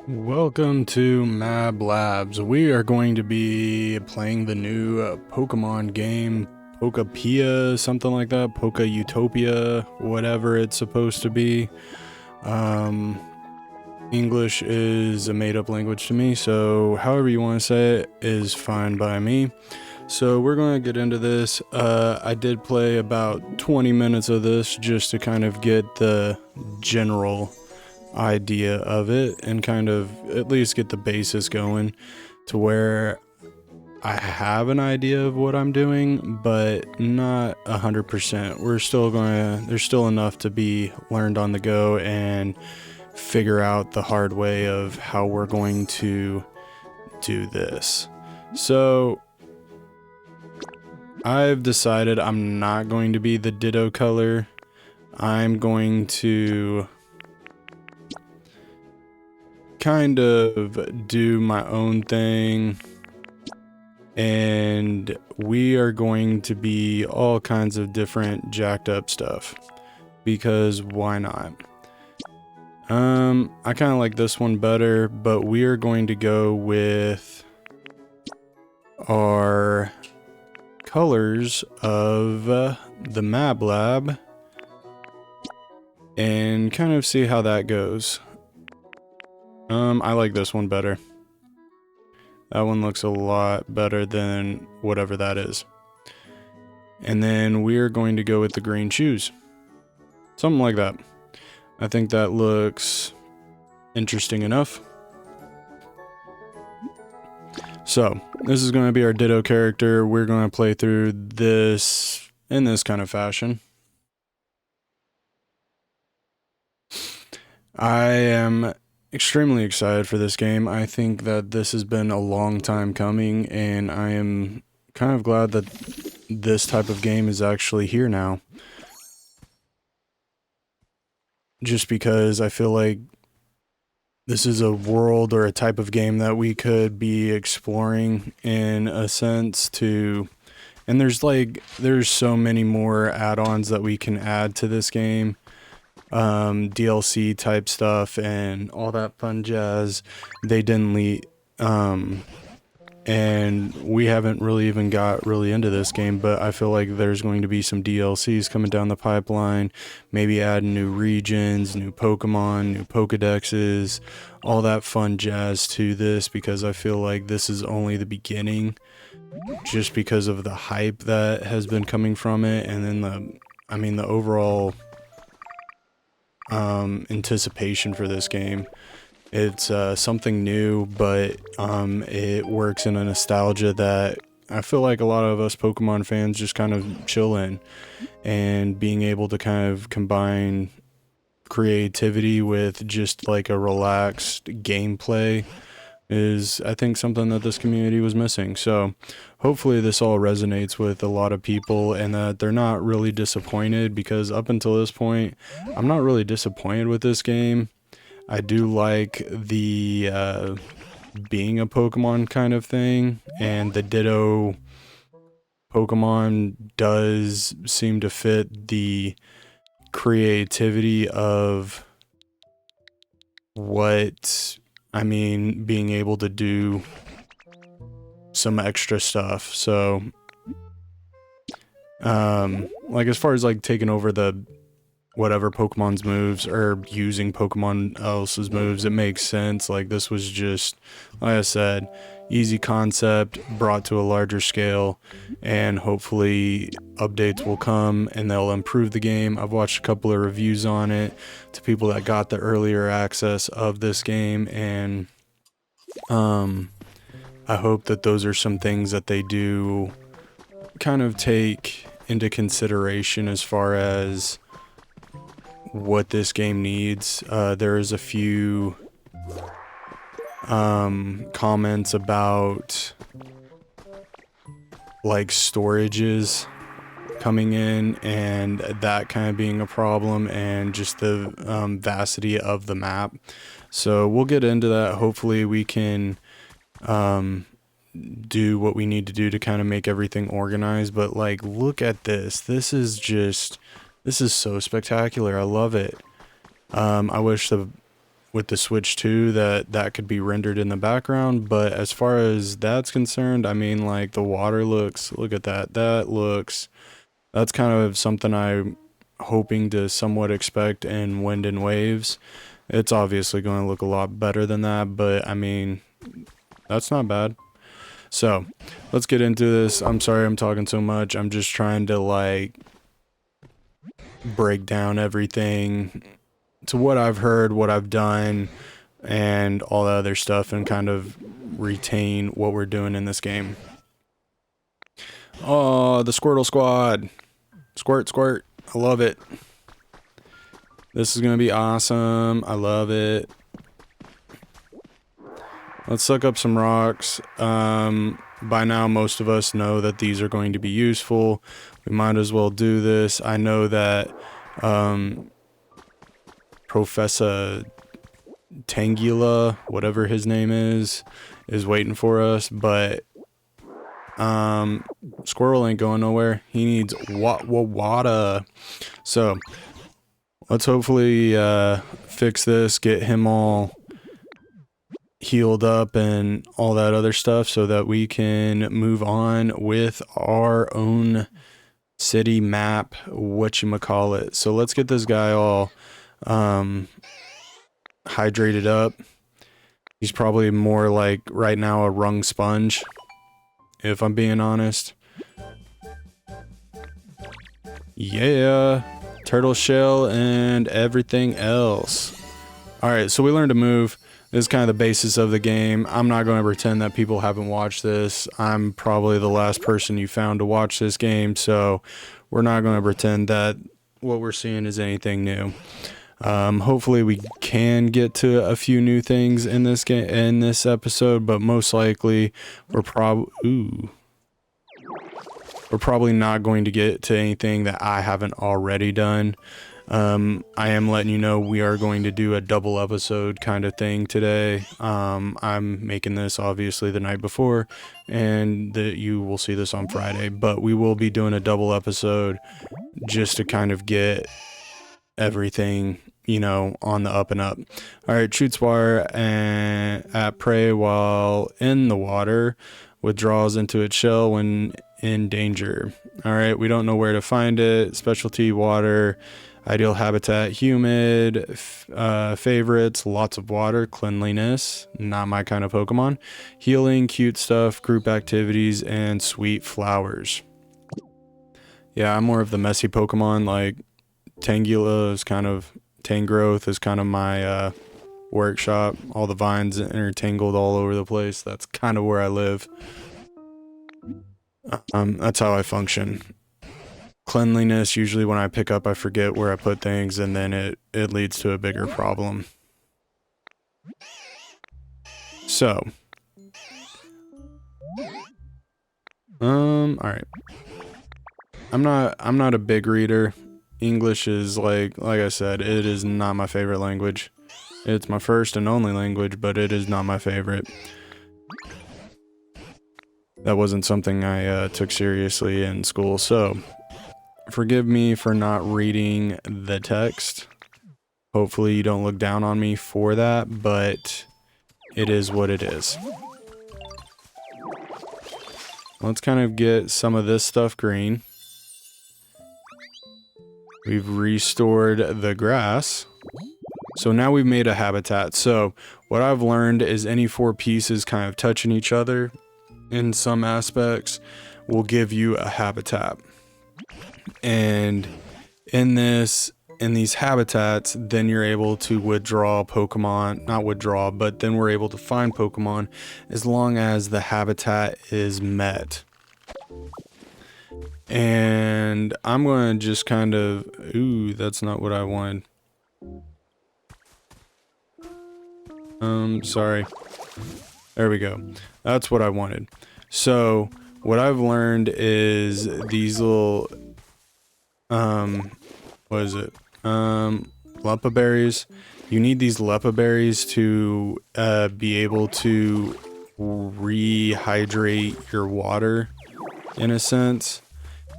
Welcome to MAB Labs. We are going to be playing the new Pokemon game, Pokopia, something like that, Poka Utopia, whatever it's supposed to be. English is a made-up language to me, so however you want to say it is fine by me. So we're going to get into this. I did play about 20 minutes of this just to kind of get the general idea of it and kind of at least get the basis going to where I have an idea of what I'm doing, but not 100%. There's still enough to be learned on the go and figure out the hard way of how we're going to do this. So I've decided I'm not going to be the Ditto color. I'm going to kind of do my own thing, and we are going to be all kinds of different jacked up stuff because why not? I kind of like this one better, but we are going to go with our colors of the MAB Lab and kind of see how that goes. I like this one better. That one looks a lot better than whatever that is. And then we're going to go with the green shoes. Something like that. I think that looks interesting enough. So, this is going to be our Ditto character. We're going to play through this in this kind of fashion. I am extremely excited for this game. I think that this has been a long time coming, and I am kind of glad that this type of game is actually here now. Just because I feel like this is a world or a type of game that we could be exploring in a sense to, and there's so many more add-ons that we can add to this game. DLC type stuff and all that fun jazz. They didn't leave, and we haven't really even got really into this game, but I feel like there's going to be some DLCs coming down the pipeline, maybe add new regions, new Pokemon, new Pokedexes, all that fun jazz to this, because I feel like this is only the beginning just because of the hype that has been coming from it, and then the overall anticipation for this game. It's something new, but it works in a nostalgia that I feel like a lot of us Pokemon fans just kind of chill in, and being able to kind of combine creativity with just like a relaxed gameplay is, I think, something that this community was missing. So hopefully this all resonates with a lot of people and that they're not really disappointed, because up until this point, I'm not really disappointed with this game. I do like the being a Pokemon kind of thing, and the Ditto Pokemon does seem to fit the creativity of being able to do some extra stuff. So, like as far as like taking over the whatever Pokemon's moves or using Pokemon else's moves, it makes sense. Like this was just, like I said, easy concept brought to a larger scale, and hopefully updates will come and they'll improve the game. I've watched a couple of reviews on it to people that got the earlier access of this game, and I hope that those are some things that they do kind of take into consideration as far as what this game needs. There is a few comments about like storages coming in and that kind of being a problem, and just the vastity of the map. So we'll get into that. Hopefully we can do what we need to do to kind of make everything organized. But like, look at this. This is so spectacular. I love it. I wish the with the Switch 2 that could be rendered in the background. But as far as that's concerned, I mean, like, the water looks, look at that. That's kind of something I'm hoping to somewhat expect in Wind and Waves. It's obviously going to look a lot better than that, but I mean, that's not bad. So let's get into this. I'm sorry I'm talking so much. I'm just trying to, like, break down everything to what I've heard, what I've done, and all that other stuff, and kind of retain what we're doing in this game. Oh, the Squirtle Squad. Squirt, squirt. I love it. This is going to be awesome. I love it. Let's suck up some rocks. By now, most of us know that these are going to be useful. We might as well do this. I know that Professor Tangula, whatever his name is waiting for us, but Squirrel ain't going nowhere. He needs water. So let's hopefully fix this, get him all healed up and all that other stuff, so that we can move on with our own city map, whatchamacallit. So let's get this guy all hydrated up. He's probably more like right now a rung sponge, if I'm being honest. Yeah, turtle shell and everything else. Alright, so we learned to move. This is kind of the basis of the game. I'm not going to pretend that people haven't watched this. I'm probably the last person you found to watch this game, so we're not going to pretend that what we're seeing is anything new. Hopefully we can get to a few new things in this game, in this episode, but most likely we're probably not going to get to anything that I haven't already done. I am letting you know we are going to do a double episode kind of thing today. I'm making this obviously the night before, and you will see this on Friday, but we will be doing a double episode just to kind of get everything, you know, on the up and up. Alright, shoots water and at prey while in the water, withdraws into its shell when in danger. Alright, we don't know where to find it. Specialty water. Ideal habitat, humid. Favorites, lots of water. Cleanliness, not my kind of Pokemon. Healing, cute stuff, group activities, and sweet flowers. Yeah, I'm more of the messy Pokemon. Like, Tangela is kind of, Tangrowth is kind of my workshop. All the vines intertangled all over the place. That's kind of where I live. That's how I function. Cleanliness, usually when I pick up, I forget where I put things, and then it leads to a bigger problem. So, all right. I'm not a big reader. English is like I said, it is not my favorite language. It's my first and only language, but it is not my favorite. That wasn't something I took seriously in school, so forgive me for not reading the text. Hopefully you don't look down on me for that, but it is what it is. Let's kind of get some of this stuff green. We've restored the grass. So now we've made a habitat. So what I've learned is any four pieces kind of touching each other in some aspects will give you a habitat. And in these habitats, then you're able to withdraw Pokemon, not withdraw, but then we're able to find Pokemon as long as the habitat is met. And I'm going to just kind of, ooh, that's not what I wanted. Sorry. There we go. That's what I wanted. So what I've learned is these little, what is it? Leppa berries. You need these Leppa berries to be able to rehydrate your water in a sense.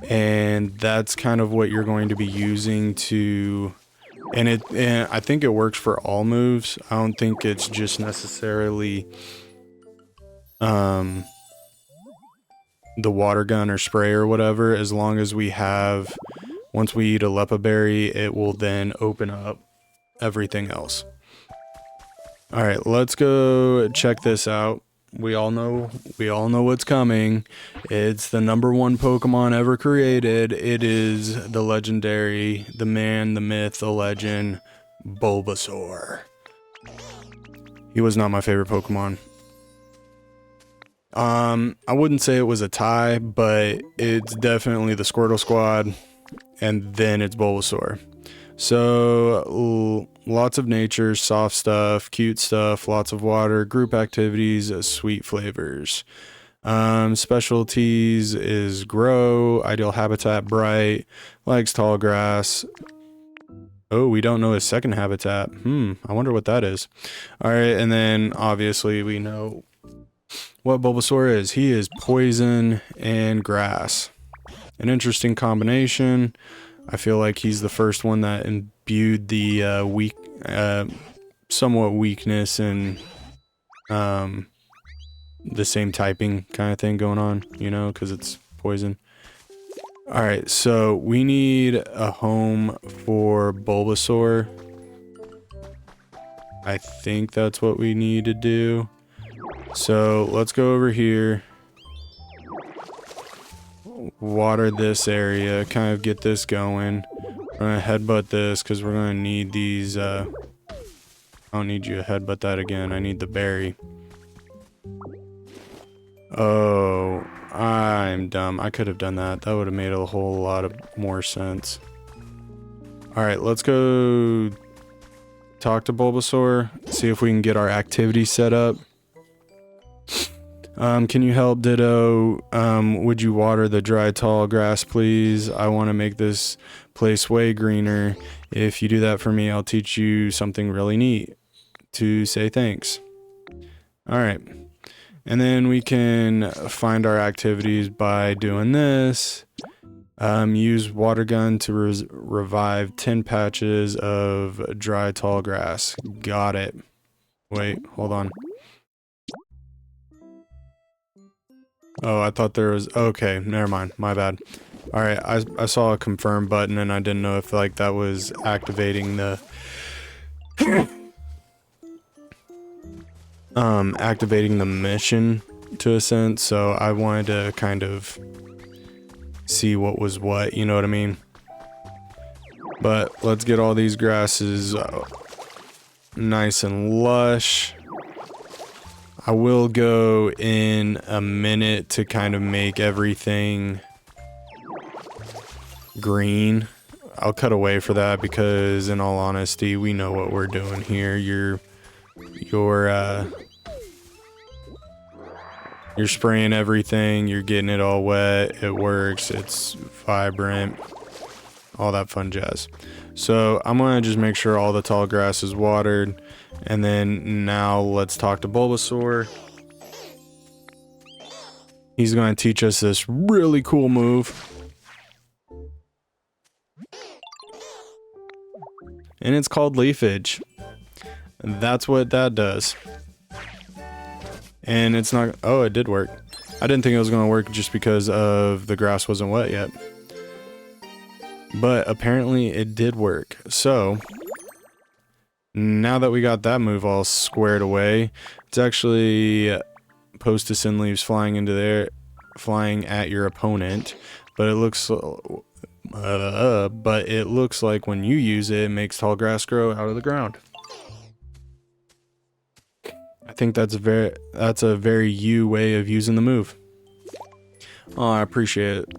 And that's kind of what you're going to be using to And I think it works for all moves. I don't think it's just necessarily the water gun or spray or whatever. As long as we have, once we eat a Lepa berry, it will then open up everything else. All right, let's go check this out. We all know what's coming. It's the #1 Pokemon ever created. It is the legendary, the man, the myth, the legend, Bulbasaur. He was not my favorite Pokemon. I wouldn't say it was a tie, but it's definitely the Squirtle squad, and then it's Bulbasaur. So lots of nature, soft stuff, cute stuff, lots of water, group activities, sweet flavors. Specialties is grow, ideal habitat, bright, likes tall grass. Oh, we don't know his second habitat. I wonder what that is. All right, and then obviously we know what Bulbasaur is. He is poison and grass. An interesting combination. I feel like he's the first one that imbued the somewhat weakness and the same typing kind of thing going on, you know, because it's poison. All right, so we need a home for Bulbasaur. I think that's what we need to do. So let's go over here. Water this area, kind of get this going. We're gonna headbutt this because we're gonna need these. I don't need you to headbutt that again. I need the berry. Oh, I'm dumb. I could have done that. That would have made a whole lot of more sense. All right, let's go talk to Bulbasaur. See if we can get our activity set up. Can you help, Ditto? Would you water the dry tall grass, please? I want to make this place way greener. If you do that for me, I'll teach you something really neat to say thanks. All right. And then we can find our activities by doing this. Use water gun to revive 10 patches of dry tall grass. Got it. Wait, hold on. Oh, I thought there was... Okay, never mind. My bad. Alright, I saw a confirm button and I didn't know if like that was activating the... activating the mission to a sense, so I wanted to kind of see what was what, you know what I mean? But let's get all these grasses nice and lush. I will go in a minute to kind of make everything green. I'll cut away for that because in all honesty, we know what we're doing here. You're spraying everything, you're getting it all wet, it works, it's vibrant, all that fun jazz. So I'm gonna just make sure all the tall grass is watered, and then now let's talk to Bulbasaur. He's gonna teach us this really cool move. And it's called Leafage. That's what that does. And it's not... Oh, it did work. I didn't think it was going to work just because of the grass wasn't wet yet. But apparently it did work. So, now that we got that move all squared away, it's actually Post and leaves flying into there, flying at your opponent. But it looks... but it looks like when you use it, it makes tall grass grow out of the ground. I think that's a very you way of using the move. Oh, I appreciate it.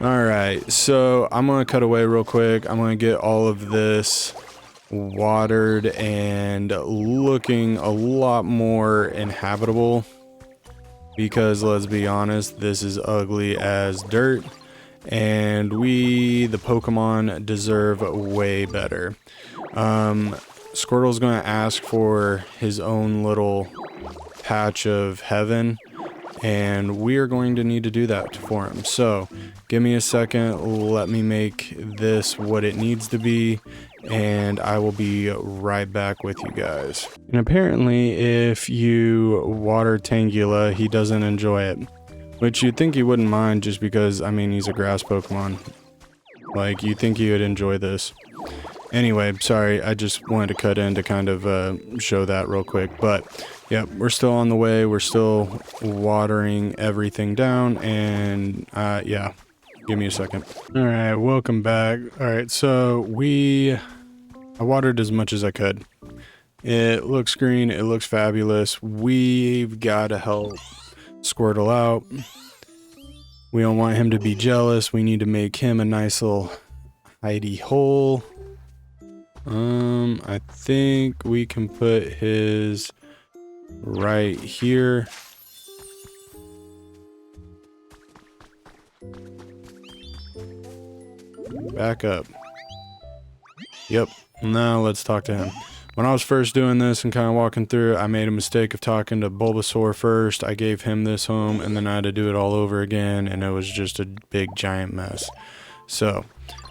Alright, so I'm gonna cut away real quick. I'm gonna get all of this watered and looking a lot more inhabitable. Because let's be honest, this is ugly as dirt. And we, the Pokemon, deserve way better. Squirtle's going to ask for his own little patch of heaven, and we are going to need to do that for him. So give me a second, let me make this what it needs to be, and I will be right back with you guys. And apparently if you water Tangela, he doesn't enjoy it, which you'd think he wouldn't mind, just because, I mean, he's a grass Pokemon. Like, you'd think he would enjoy this. Anyway, sorry, I just wanted to cut in to kind of show that real quick. But yeah, we're still on the way. We're still watering everything down, and yeah, give me a second. All right, welcome back. All right, so I watered as much as I could. It looks green. It looks fabulous. We've got to help Squirtle out. We don't want him to be jealous. We need to make him a nice little hidey hole. I think we can put his right here. Back up. Yep. Now let's talk to him. When I was first doing this and kind of walking through, I made a mistake of talking to Bulbasaur first. I gave him this home, and then I had to do it all over again, and it was just a big giant mess. So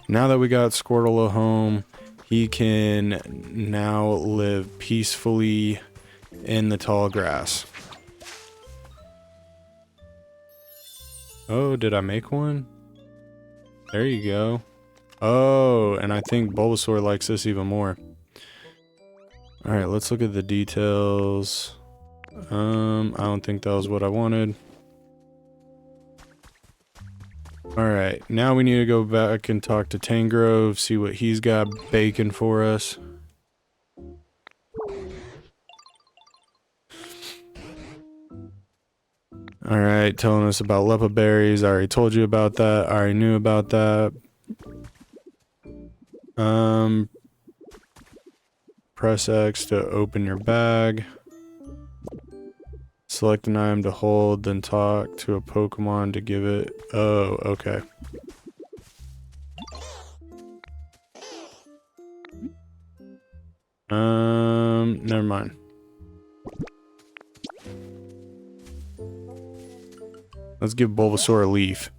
now that we got Squirtle a home, he can now live peacefully in the tall grass. Oh, did I make one? There you go. Oh, and I think Bulbasaur likes this even more. Alright, let's look at the details. I don't think that was what I wanted. Alright, now we need to go back and talk to Tangrove, see what he's got baking for us. Alright, telling us about Lepa berries. I already told you about that. I already knew about that. Press X to open your bag. Select an item to hold, then talk to a Pokemon to give it... Oh, okay. Never mind. Let's give Bulbasaur a leaf.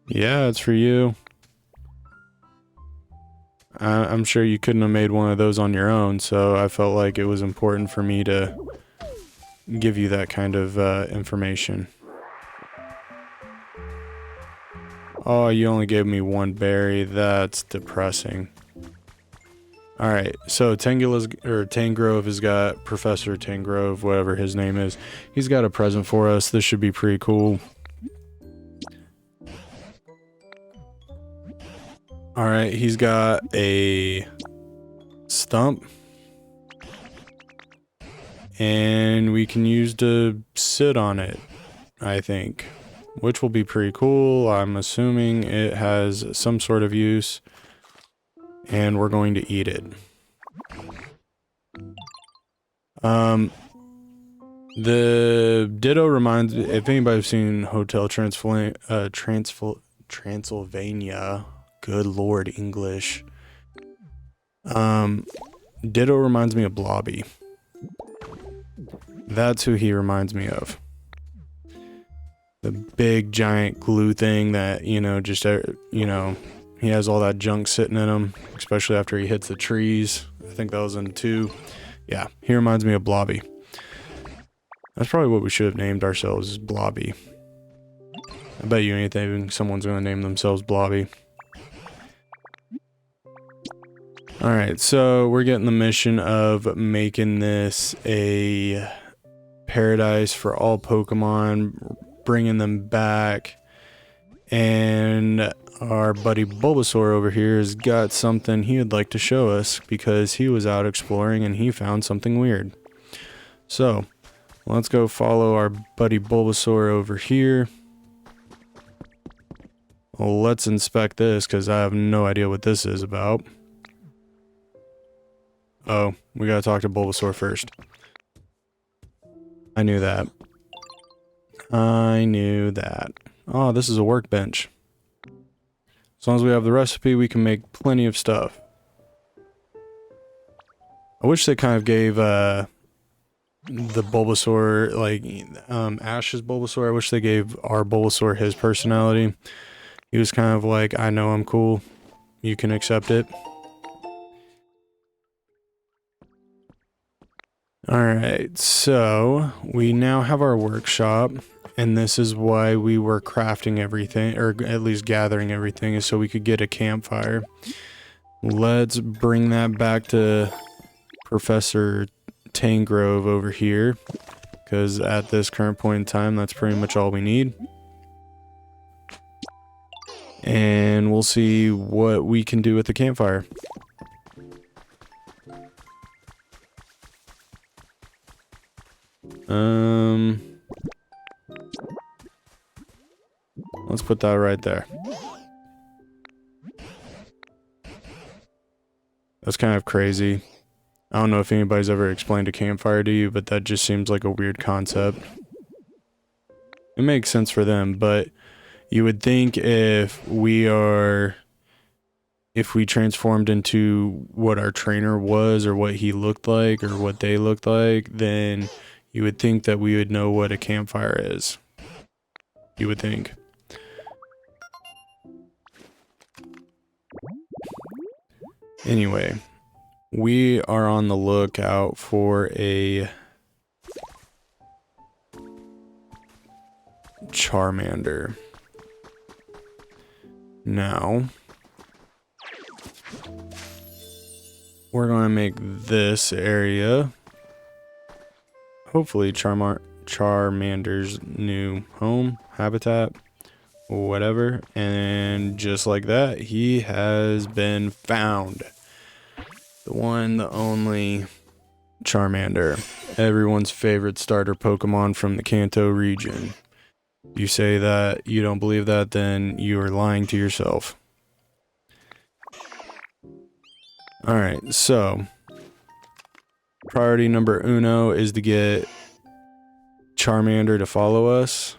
Yeah, it's for you. I'm sure you couldn't have made one of those on your own, so I felt like it was important for me to give you that kind of information. Oh, you only gave me one berry. That's depressing. Alright, so Tangrove has got Professor Tangrove, whatever his name is. He's got a present for us. This should be pretty cool. Alright, he's got a stump. And we can use to sit on it, I think. Which will be pretty cool. I'm assuming it has some sort of use. And we're going to eat it. The Ditto reminds me, if anybody's seen Hotel Transylvania, good lord English. Ditto reminds me of Blobby. That's who he reminds me of. The big giant glue thing that, you know, just, you know, he has all that junk sitting in him, especially after he hits the trees. I think that was in 2. Yeah, he reminds me of Blobby. That's probably what we should have named ourselves, is Blobby. I bet you anything someone's going to name themselves Blobby. Alright, so we're getting the mission of making this a paradise for all Pokemon, bringing them back, and our buddy Bulbasaur over here has got something he would like to show us because he was out exploring and he found something weird. So, let's go follow our buddy Bulbasaur over here. Well, let's inspect this because I have no idea what this is about. Oh, we gotta talk to Bulbasaur first. I knew that. I knew that. Oh, this is a workbench. As long as we have the recipe, we can make plenty of stuff. I wish they kind of gave the Bulbasaur, like Ash's Bulbasaur. I wish they gave our Bulbasaur his personality. He was kind of like, I know I'm cool, you can accept it. Alright, so we now have our workshop, and this is why we were crafting everything, or at least gathering everything, is so we could get a campfire. Let's bring that back to Professor Tangrove over here, because at this current point in time, that's pretty much all we need. And we'll see what we can do with the campfire. Let's put that right there. That's kind of crazy. I don't know if anybody's ever explained a campfire to you, but that just seems like a weird concept. It makes sense for them, but you would think if we transformed into what our trainer was, or what he looked like, or what they looked like, then you would think that we would know what a campfire is. You would think. Anyway, we are on the lookout for a Charmander. Now, we're going to make this area hopefully Charmander's new home, habitat, whatever. And just like that, he has been found. The one, the only Charmander. Everyone's favorite starter Pokemon from the Kanto region. You say that you don't believe that, then you are lying to yourself. Alright, so priority number uno is to get Charmander to follow us.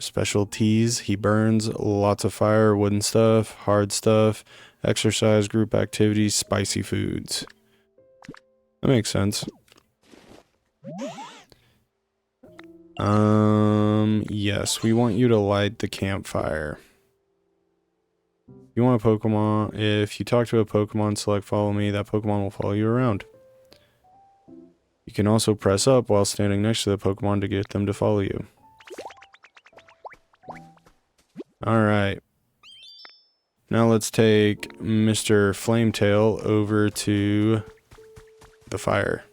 Specialties, he burns lots of fire, wooden stuff, hard stuff, exercise, group activities, spicy foods. That makes sense. Yes, we want you to light the campfire. You want a Pokemon, if you talk to a Pokemon, select follow me, that Pokemon will follow you around. You can also press up while standing next to the Pokemon to get them to follow you. Alright. Now let's take Mr. Flametail over to the fire.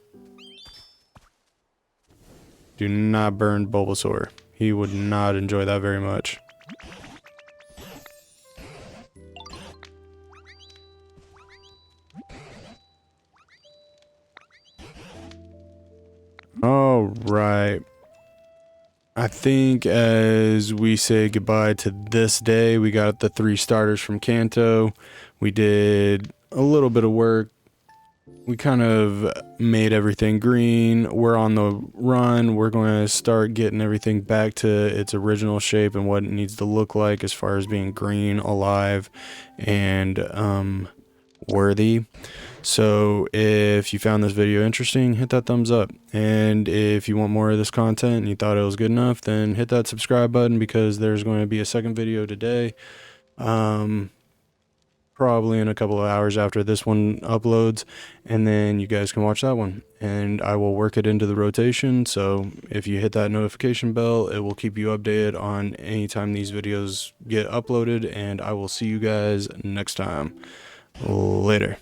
Do not burn Bulbasaur. He would not enjoy that very much. Alright. I think as we say goodbye to this day, we got the 3 starters from Kanto. We did a little bit of work. We kind of made everything green. We're on the run. We're going to start getting everything back to its original shape and what it needs to look like as far as being green, alive, and worthy. So if you found this video interesting, hit that thumbs up. And if you want more of this content and you thought it was good enough, then hit that subscribe button, because there's going to be a second video today. Probably in a couple of hours after this one uploads, and then you guys can watch that one, and I will work it into the rotation. So if you hit that notification bell, it will keep you updated on anytime these videos get uploaded, and I will see you guys next time. Later.